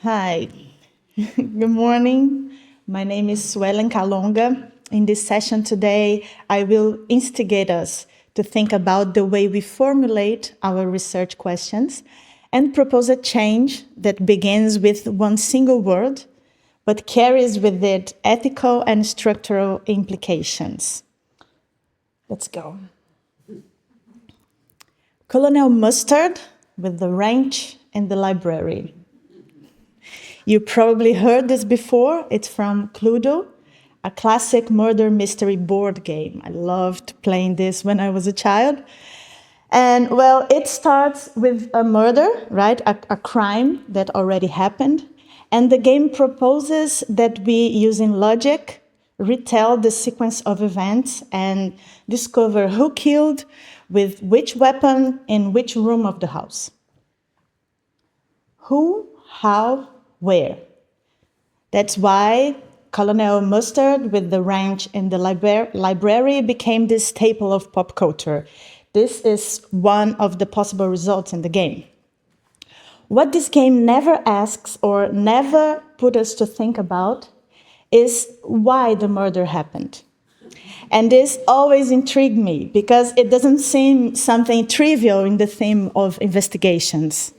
Hi, good morning. My name is Suelen Kalonga. In this session today, I will instigate us to think about the way we formulate our research questions and propose a change that begins with one single word, but carries with it ethical and structural implications. Let's go. Colonel Mustard with the wrench in the library. You probably heard this before. It's from Cluedo, a classic murder mystery board game. I loved playing this when I was a child. And well, it starts with a murder, right? A crime that already happened. And the game proposes that we, using logic, retell the sequence of events and discover who killed, with which weapon, in which room of the house. Who, how, where? That's why Colonel Mustard with the wrench in the library became this staple of pop culture. This is one of the possible results in the game. What this game never asks or never put us to think about is why the murder happened. And this always intrigued me because it doesn't seem something trivial in the theme of investigations.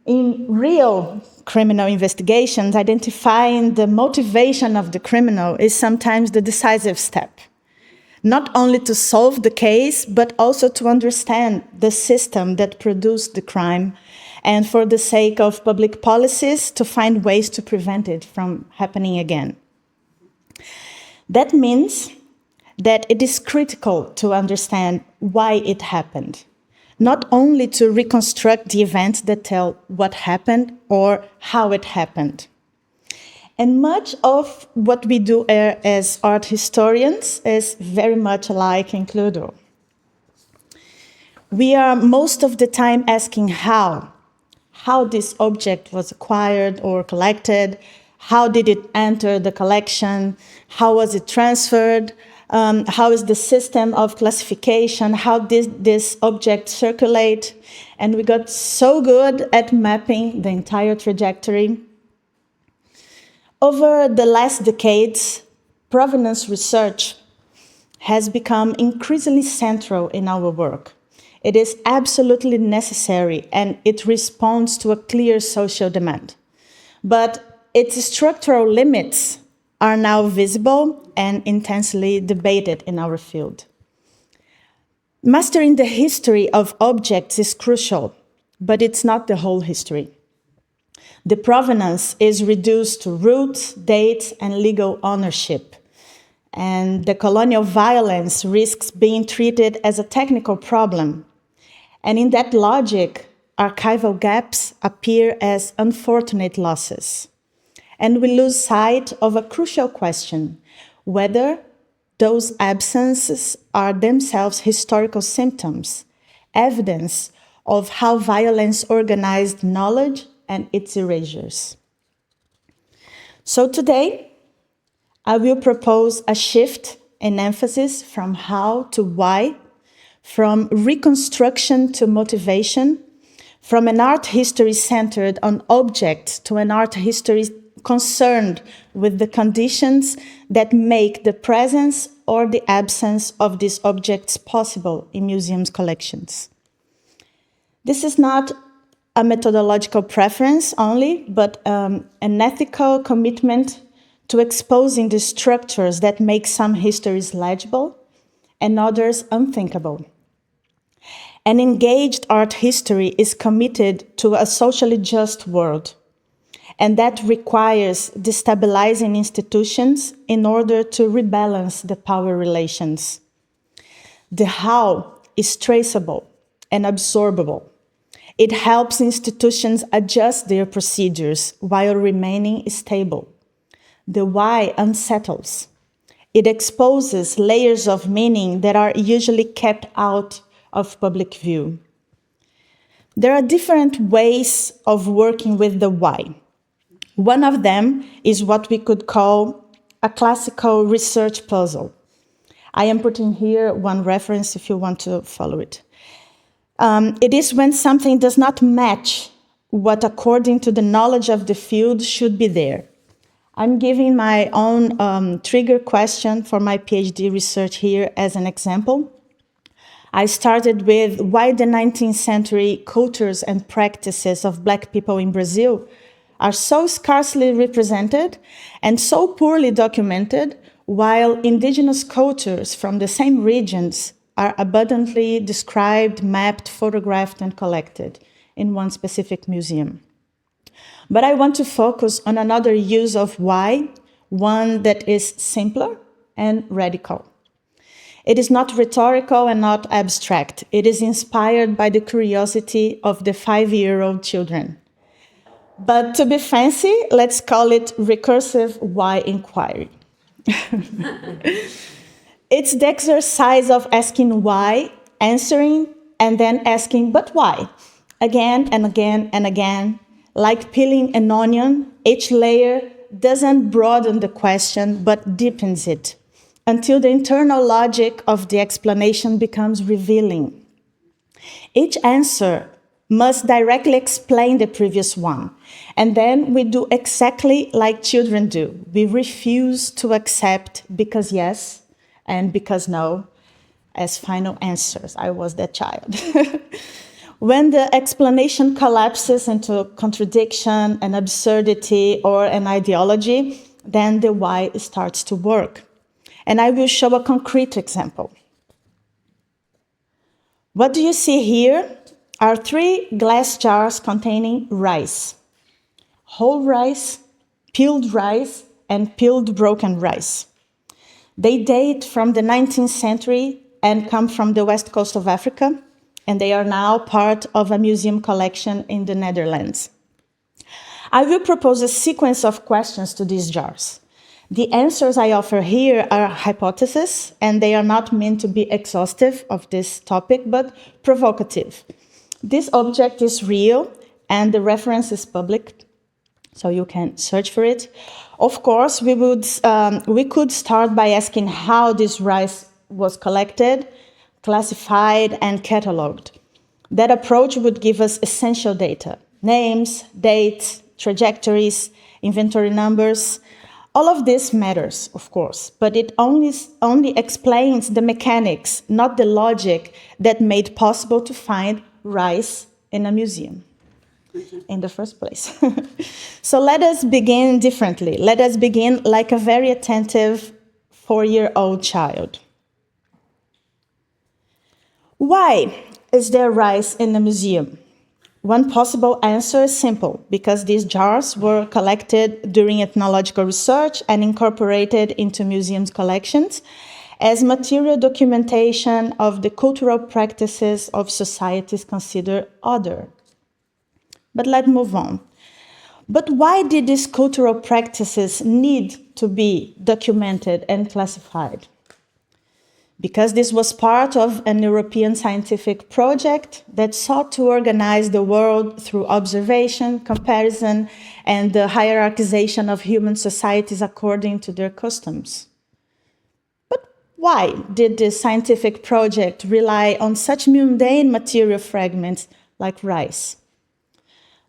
In real criminal investigations, identifying the motivation of the criminal is sometimes the decisive step. Not only to solve the case, but also to understand the system that produced the crime, and for the sake of public policies, to find ways to prevent it from happening again. That means that it is critical to understand why it happened. Not only to reconstruct the events that tell what happened or how it happened. And much of what we do as art historians is very much alike in Cluedo. We are most of the time asking how this object was acquired or collected, how did it enter the collection, how was it transferred, how is the system of classification, how did this object circulate? And we got so good at mapping the entire trajectory. Over the last decades, provenance research has become increasingly central in our work. It is absolutely necessary and it responds to a clear social demand. But its structural limits are now visible and intensely debated in our field. Mastering the history of objects is crucial, but it's not the whole history. The provenance is reduced to roots, dates, and legal ownership. And the colonial violence risks being treated as a technical problem. And in that logic, archival gaps appear as unfortunate losses. And we lose sight of a crucial question, whether those absences are themselves historical symptoms, evidence of how violence organized knowledge and its erasures. So today, I will propose a shift in emphasis from how to why, from reconstruction to motivation, from an art history centered on objects to an art history concerned with the conditions that make the presence or the absence of these objects possible in museums' collections. This is not a methodological preference only, but an ethical commitment to exposing the structures that make some histories legible and others unthinkable. An engaged art history is committed to a socially just world, and that requires destabilizing institutions in order to rebalance the power relations. The how is traceable and absorbable. It helps institutions adjust their procedures while remaining stable. The why unsettles. It exposes layers of meaning that are usually kept out of public view. There are different ways of working with the why. One of them is what we could call a classical research puzzle. I am putting here one reference if you want to follow it. It is when something does not match what according to the knowledge of the field should be there. I'm giving my own trigger question for my PhD research here as an example. I started with why the 19th century cultures and practices of Black people in Brazil are so scarcely represented and so poorly documented, while indigenous cultures from the same regions are abundantly described, mapped, photographed, and collected in one specific museum. But I want to focus on another use of why, one that is simpler and radical. It is not rhetorical and not abstract. It is inspired by the curiosity of the 5-year-old children. But to be fancy, let's call it recursive why inquiry. It's the exercise of asking why, answering, and then asking, but why? Again and again and again. Like peeling an onion, each layer doesn't broaden the question, but deepens it, until the internal logic of the explanation becomes revealing. Each answer must directly explain the previous one, and then we do exactly like children do. We refuse to accept because yes and because no as final answers. I was that child. When the explanation collapses into contradiction, an absurdity, or an ideology, then the why starts to work. And I will show a concrete example. What do you see here are 3 glass jars containing rice. Whole rice, and peeled broken rice. They date from the 19th century and come from the west coast of Africa, and they are now part of a museum collection in the Netherlands. I will propose a sequence of questions to these jars. The answers I offer here are hypotheses, and they are not meant to be exhaustive of this topic, but provocative. This object is real, and the reference is public, so you can search for it. Of course, we could start by asking how this rice was collected, classified, and catalogued. That approach would give us essential data: names, dates, trajectories, inventory numbers. All of this matters, of course, but it only explains the mechanics, not the logic that made possible to find rice in a museum in the first place. So let us begin differently. Let us begin like a very attentive 4-year-old child. Why is there rice in the museum? One possible answer is simple: because these jars were collected during ethnological research and incorporated into museums' collections as material documentation of the cultural practices of societies considered other. But let's move on. But why did these cultural practices need to be documented and classified? Because this was part of an European scientific project that sought to organize the world through observation, comparison, and the hierarchization of human societies according to their customs. But why did this scientific project rely on such mundane material fragments like rice?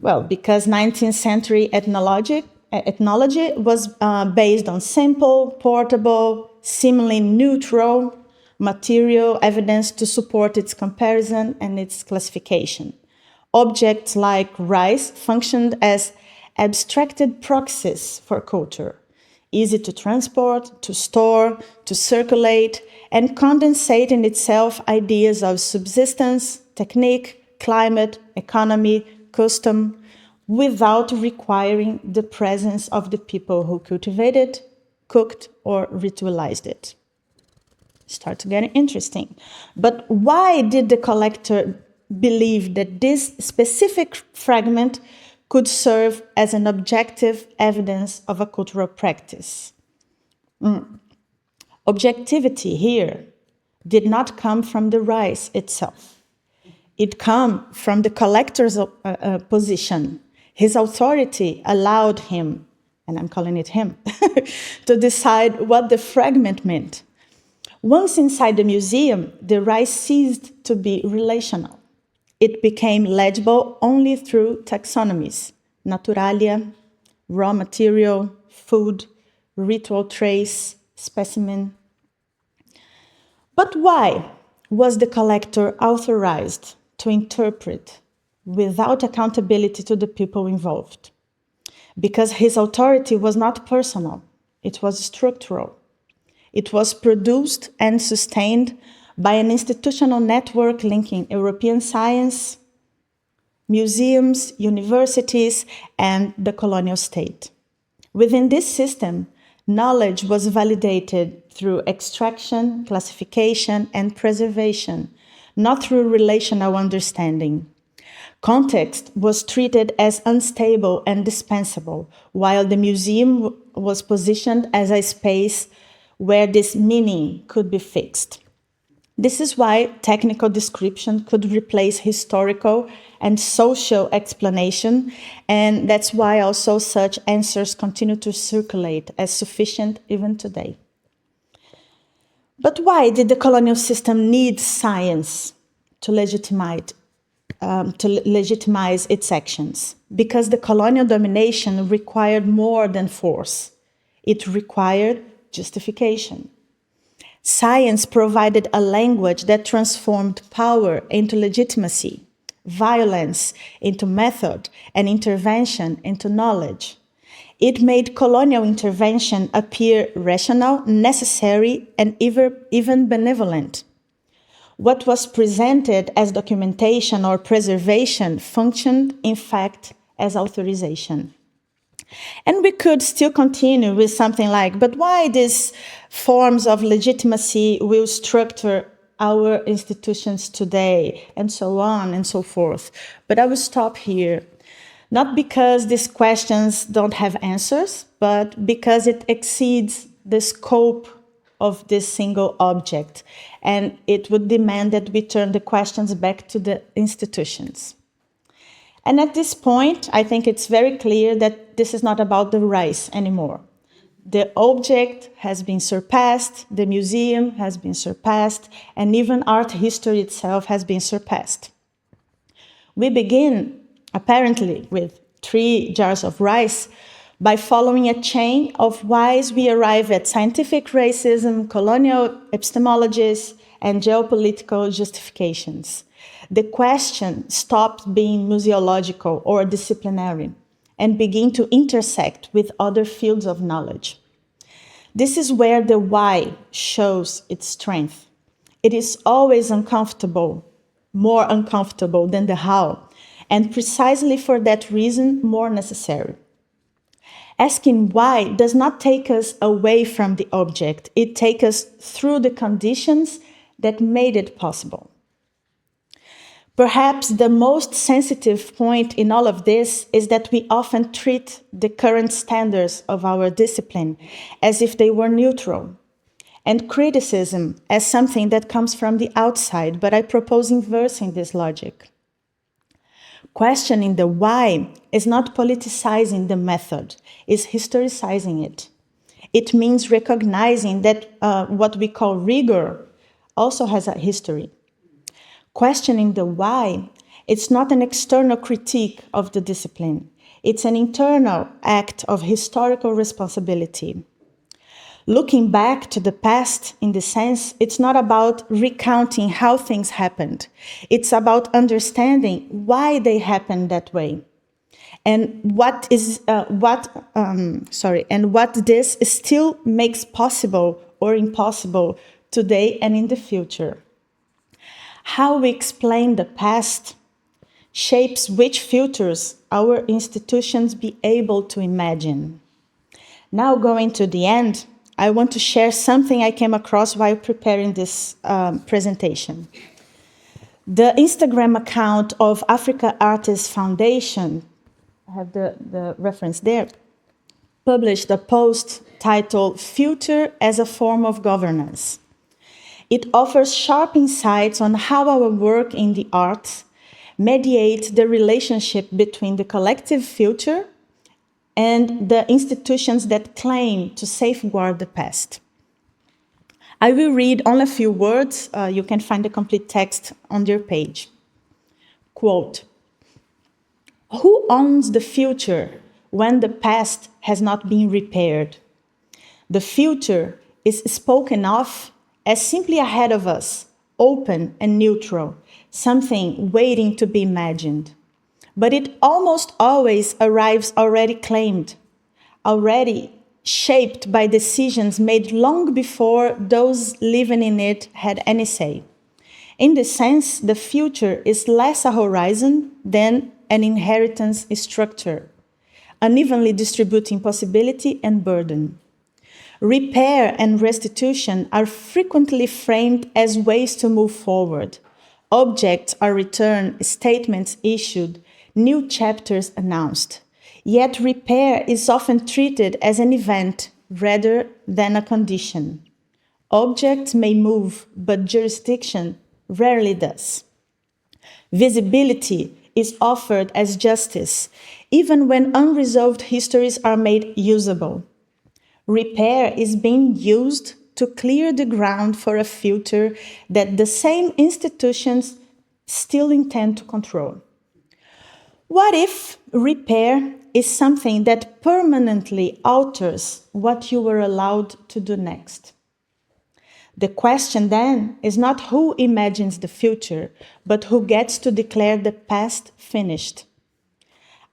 Well, because 19th century ethnology was based on simple, portable, seemingly neutral material evidence to support its comparison and its classification. Objects like rice functioned as abstracted proxies for culture, easy to transport, to store, to circulate, and condensate in itself ideas of subsistence, technique, climate, economy, custom, without requiring the presence of the people who cultivated, cooked, or ritualized it. Starts getting interesting. But why did the collector believe that this specific fragment could serve as an objective evidence of a cultural practice? Objectivity here did not come from the rice itself. It came from the collector's position. His authority allowed him, and I'm calling it him, to decide what the fragment meant. Once inside the museum, the rice ceased to be relational. it became legible only through taxonomies, naturalia, raw material, food, ritual trace, specimen. But why was the collector authorized to interpret without accountability to the people involved? Because his authority was not personal, it was structural. It was produced and sustained by an institutional network linking European science, museums, universities, and the colonial state. Within this system, knowledge was validated through extraction, classification, and preservation, not through relational understanding. Context was treated as unstable and dispensable, while the museum was positioned as a space where this meaning could be fixed. This is why technical description could replace historical and social explanation, and that's why also such answers continue to circulate as sufficient even today. But why did the colonial system need science to legitimize its actions? Because the colonial domination required more than force. It required justification. Science provided a language that transformed power into legitimacy, violence into method, and intervention into knowledge. It made colonial intervention appear rational, necessary, and even benevolent. What was presented as documentation or preservation functioned, in fact, as authorization. And we could still continue with something like, but why these forms of legitimacy will structure our institutions today, and so on and so forth. But I will stop here, not because these questions don't have answers, but because it exceeds the scope of this single object, and it would demand that we turn the questions back to the institutions. And at this point, I think it's very clear that this is not about the rice anymore. The object has been surpassed, the museum has been surpassed, and even art history itself has been surpassed. We begin, apparently, with 3 jars of rice by following a chain of whys we arrive at scientific racism, colonial epistemologies, and geopolitical justifications. The question stopped being museological or disciplinary and began to intersect with other fields of knowledge. This is where the why shows its strength. It is always uncomfortable, more uncomfortable than the how, and precisely for that reason, more necessary. Asking why does not take us away from the object, it takes us through the conditions that made it possible. Perhaps the most sensitive point in all of this is that we often treat the current standards of our discipline as if they were neutral, and criticism as something that comes from the outside, but I propose inversing this logic. Questioning the why is not politicizing the method, it's historicizing it. It means recognizing that what we call rigor also has a history. Questioning the why, it's not an external critique of the discipline. It's an internal act of historical responsibility. Looking back to the past, in this sense, it's not about recounting how things happened. It's about understanding why they happened that way, and what this still makes possible or impossible today and in the future. How we explain the past shapes which futures our institutions be able to imagine. Now, going to the end, I want to share something I came across while preparing this presentation. The Instagram account of Africa Artists Foundation, I have the reference there, published a post titled "Future as a Form of Governance." It offers sharp insights on how our work in the arts mediates the relationship between the collective future and the institutions that claim to safeguard the past. I will read only a few words. You can find the complete text on your page. Quote, "Who owns the future when the past has not been repaired? The future is spoken of as simply ahead of us, open and neutral, something waiting to be imagined. But it almost always arrives already claimed, already shaped by decisions made long before those living in it had any say. In this sense, the future is less a horizon than an inheritance structure, unevenly distributing possibility and burden. Repair and restitution are frequently framed as ways to move forward. Objects are returned, statements issued, new chapters announced. Yet repair is often treated as an event rather than a condition. Objects may move, but jurisdiction rarely does. Visibility is offered as justice, even when unresolved histories are made usable. Repair is being used to clear the ground for a future that the same institutions still intend to control. What if repair is something that permanently alters what you were allowed to do next? The question then is not who imagines the future, but who gets to declare the past finished.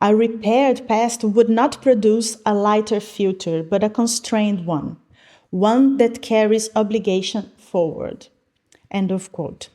A repaired past would not produce a lighter future, but a constrained one that carries obligation forward." End of quote.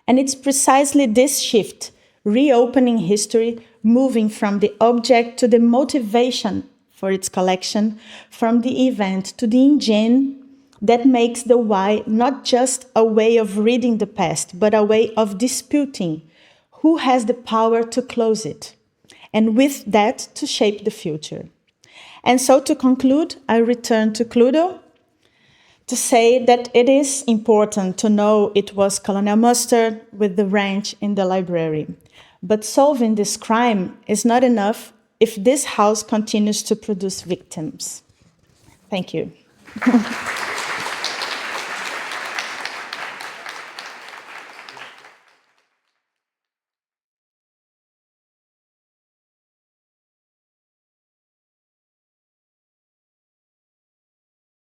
And it's precisely this shift, reopening history, moving from the object to the motivation for its collection, from the event to the engine, that makes the why not just a way of reading the past, but a way of disputing who has the power to close it, and with that to shape the future. And so to conclude, I return to Cluedo to say that it is important to know it was Colonel Mustard with the wrench in the library. But solving this crime is not enough if this house continues to produce victims. Thank you.